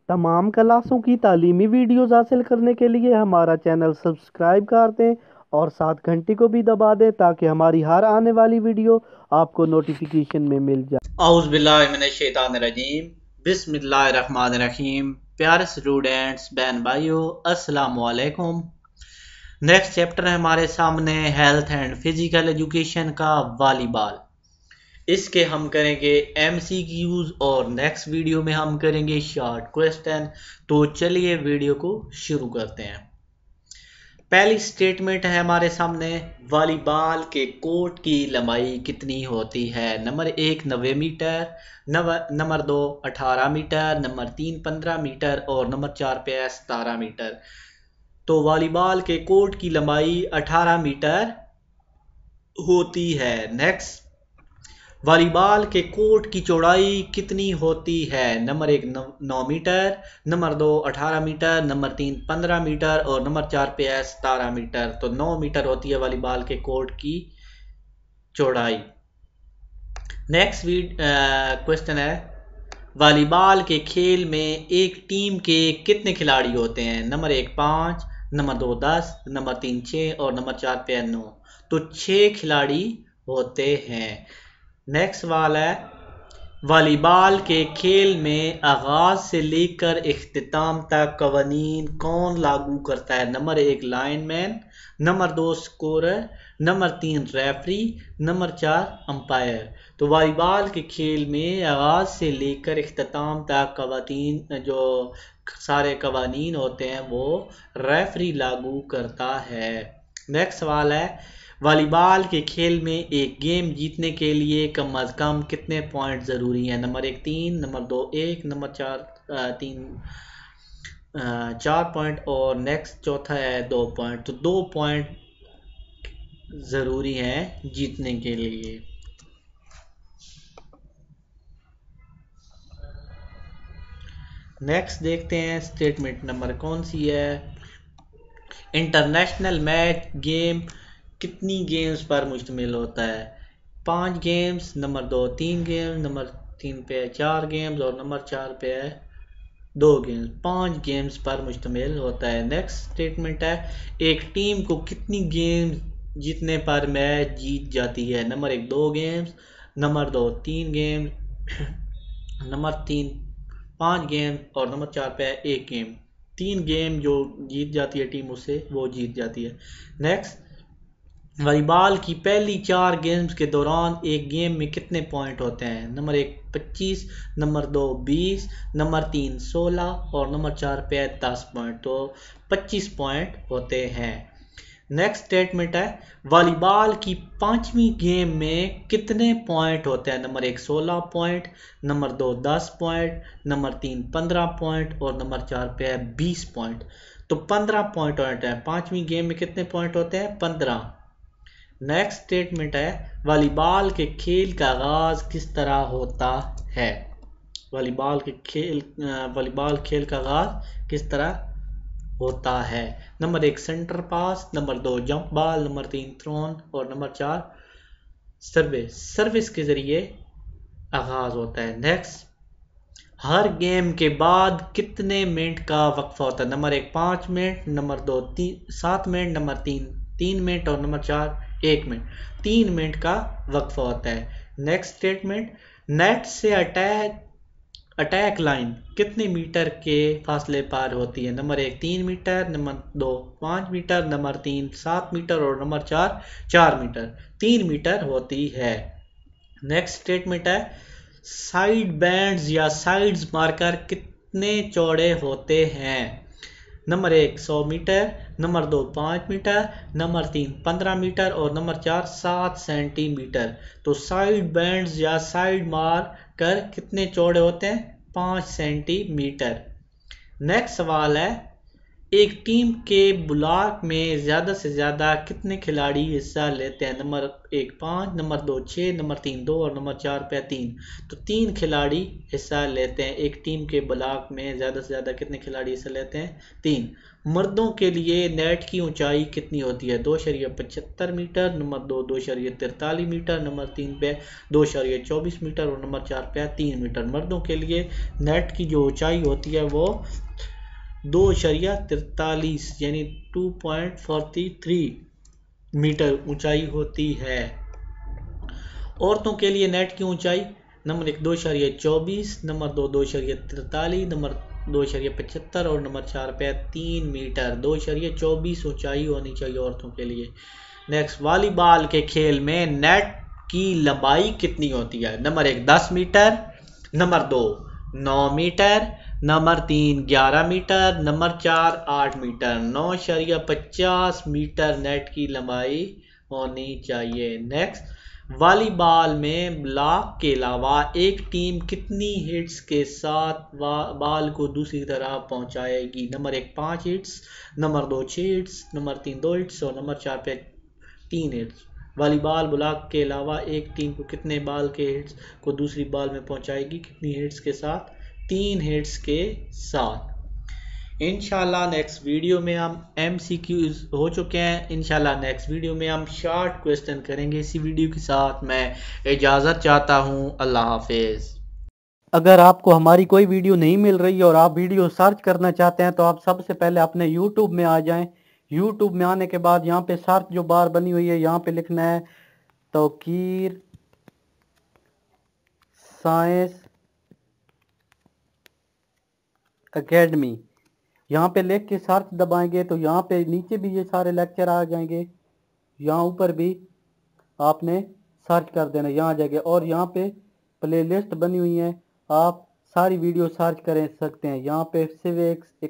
तमाम क्लासों की तालीमी वीडियोज़ हासिल करने के लिए हमारा चैनल सब्सक्राइब कर दें और साथ घंटी को भी दबा दें ताकि हमारी हर आने वाली वीडियो आपको नोटिफिकेशन में मिल जाए। औज़ुबिल्लाहिमिनश्शैतानिर्रजीम बिस्मिल्लाहिर्रहमानिर्रहीम। प्यारे स्टूडेंट्स, बहन भाइयों, अस्सलाम वालेकुम। नेक्स्ट चैप्टर है हमारे सामने हेल्थ एंड फिजिकल एजुकेशन का वॉलीबॉल। इसके हम करेंगे MCQs और नेक्स्ट वीडियो में हम करेंगे शॉर्ट क्वेश्चन। तो चलिए वीडियो को शुरू करते हैं। पहली स्टेटमेंट है हमारे सामने, वॉलीबॉल के कोर्ट की लंबाई कितनी होती है। Number 1 90 metre, number 2 18 metre, number 3 15 metre और नंबर 4 पे 17 मीटर। तो वॉलीबॉल के कोर्ट की लंबाई 18 मीटर होती है। नेक्स्ट, वॉलीबॉल के कोर्ट की चौड़ाई कितनी होती है। Number 1 9 metre, number 2 18 metre, number 3 15 metre और नंबर 4 पे है 17 मीटर। तो 9 मीटर होती है वॉलीबॉल के कोर्ट की चौड़ाई। नेक्स्ट क्वेश्चन है, वॉलीबॉल के खेल में एक टीम के कितने खिलाड़ी होते हैं। नंबर 1 5, नंबर 2 10, नंबर 3 6 और नंबर 4 पे 9। तो 6 खिलाड़ी होते हैं। नेक्स्ट सवाल है, वॉलीबॉल के खेल में आगाज से लेकर इख्तिताम तक कवानीन कौन लागू करता है। Number 1 lineman, number 2 scorer, number 3 referee, number 4 umpire. तो वॉलीबॉल के खेल में आगाज से लेकर इख्तिताम तक कवानीन जो सारे कवानीन होते हैं वो रेफरी लागू करता है। नेक्स्ट सवाल है, वॉलीबॉल के खेल में एक गेम जीतने के लिए कम अज कम कितने पॉइंट ज़रूरी हैं। नंबर 1 3, नंबर 2 1, नंबर 4 पॉइंट और नेक्स्ट चौथा है 2 पॉइंट। तो 2 पॉइंट ज़रूरी हैं जीतने के लिए। नेक्स्ट देखते हैं स्टेटमेंट नंबर कौन सी है। इंटरनेशनल मैच गेम कितनी गेम्स पर मुश्तमिल होता है। 5 गेम्स, नंबर 2 3 गेम्स, नंबर 3 पे है 4 गेम्स और नंबर 4 पे है 2 गेम्स। 5 गेम्स पर मुश्तमिल होता है। नेक्स्ट स्टेटमेंट है, एक टीम को कितनी गेम्स जीतने पर मैच जीत जाती है। Number 1 2 games, number 2 3 games, number 3 5 game और नंबर 4 पे है 1 गेम। 3 गेम जो जीत जाती है टीम उससे वो जीत जाती है। नेक्स्ट, वॉलीबॉल की पहली 4 गेम्स के दौरान एक गेम में कितने पॉइंट होते हैं। नंबर 1 25, नंबर 2 20, नंबर 3 16 और नंबर 4 पे है 10 पॉइंट। तो 25 पॉइंट होते हैं। नेक्स्ट स्टेटमेंट है, वॉलीबॉल की 5वीं गेम में कितने पॉइंट होते हैं। Number 1 16 point, number 2 10 point, number 3 15 point और नंबर 4 पे है 20 पॉइंट। तो 15 पॉइंट होते हैं। 5वीं गेम में कितने पॉइंट होते हैं 15। नेक्स्ट स्टेटमेंट है, वॉलीबॉल के खेल का आगाज किस तरह होता है। वॉलीबॉल खेल का आगाज किस तरह होता है। Number 1 centre pass, number 2 jump ball, number 3 thrown और नंबर 4 सर्विस के जरिए आगाज होता है। नेक्स्ट, हर गेम के बाद कितने मिनट का वक्फा होता है। Number 1 5 minute, number 2 7 minute, number 3 3 minute और नंबर 4 1 मिनट। 3 मिनट का वक्फा होता है। नेक्स्ट स्टेटमेंट, नेट से अटैक लाइन कितने मीटर के फासले पर होती है। Number 1 3 metre, number 2 5 metre, number 3 7 metre और नंबर 4 4 मीटर। 3 मीटर होती है। नेक्स्ट स्टेटमेंट है, साइड बैंड्स या साइड्स मार्कर कितने चौड़े होते हैं। Number 1 100 metre, number 2 5 metre, number 3 15 metre और नंबर 4 7 सेंटीमीटर। तो साइड बैंड्स या साइड मार्कर कितने चौड़े होते हैं 5 सेंटीमीटर। नेक्स्ट सवाल है, एक टीम के ब्लॉक में ज़्यादा से ज़्यादा कितने खिलाड़ी हिस्सा लेते हैं? नंबर 1 5, नंबर 2 6, नंबर 3 2 और नंबर 4 पे 3। तो 3 खिलाड़ी हिस्सा लेते हैं। एक टीम के ब्लॉक में ज़्यादा से ज़्यादा कितने खिलाड़ी हिस्सा लेते हैं? 3। मर्दों के लिए नेट की ऊंचाई कितनी होती है? 2.75 मीटर, नंबर 2 2.43 मीटर, नंबर 3 पे 2.24 मीटर और नंबर 4 पे 3 मीटर। मर्दों के लिए नेट की जो ऊंचाई होती है वो 2.43 यानी 2.43 मीटर ऊंचाई होती है। औरतों के लिए नेट की ऊंचाई नंबर 1 2.24, नंबर 2 2.43, नंबर 2.75 और नंबर 4 पे 3 मीटर। 2.24 ऊंचाई होनी चाहिए औरतों के लिए। नेक्स्ट, वॉलीबॉल के खेल में नेट की लंबाई कितनी होती है? Number 1 10 metre, number 2 9 metre, number 3 11 metre, number 4 8 metre. 9.50 metre net की लंबाई होनी चाहिए। नेक्स्ट, वॉलीबॉल में ब्लॉक के अलावा एक टीम कितनी हिट्स के साथ बॉल को दूसरी तरफ पहुंचाएगी? Number 1 5 hits, number 2 6 hits, number 3 2 hits और नंबर 4 पे 3 हिट्स। वॉलीबॉल ब्लॉक के अलावा एक टीम को कितने बॉल के हिट्स को दूसरी बॉल में पहुंचाएगी? कितनी हिट्स के साथ? 3 हिट्स के साथ। इंशाल्लाह नेक्स्ट वीडियो में हम MCQs हो चुके हैं। इंशाल्लाह नेक्स्ट वीडियो में हम शॉर्ट क्वेश्चन करेंगे। इसी वीडियो के साथ मैं इजाज़त चाहता हूँ। अल्लाह हाफिज़। अगर आपको हमारी कोई वीडियो नहीं मिल रही और आप वीडियो सर्च करना चाहते हैं तो आप सबसे पहले अपने YouTube में आ जाएं। YouTube में आने के बाद यहाँ पे सर्च जो बार बनी हुई है यहाँ पे लिखना है तौकीर साइंस एकेडमी। यहाँ पे लिख के सर्च दबाएंगे तो यहाँ पे नीचे भी ये सारे लेक्चर आ जाएंगे। यहाँ ऊपर भी आपने सर्च कर देना, यहाँ आ जाएगा और यहाँ पे प्लेलिस्ट बनी हुई है, आप सारी वीडियो सर्च कर सकते हैं। यहाँ पे सिविक्स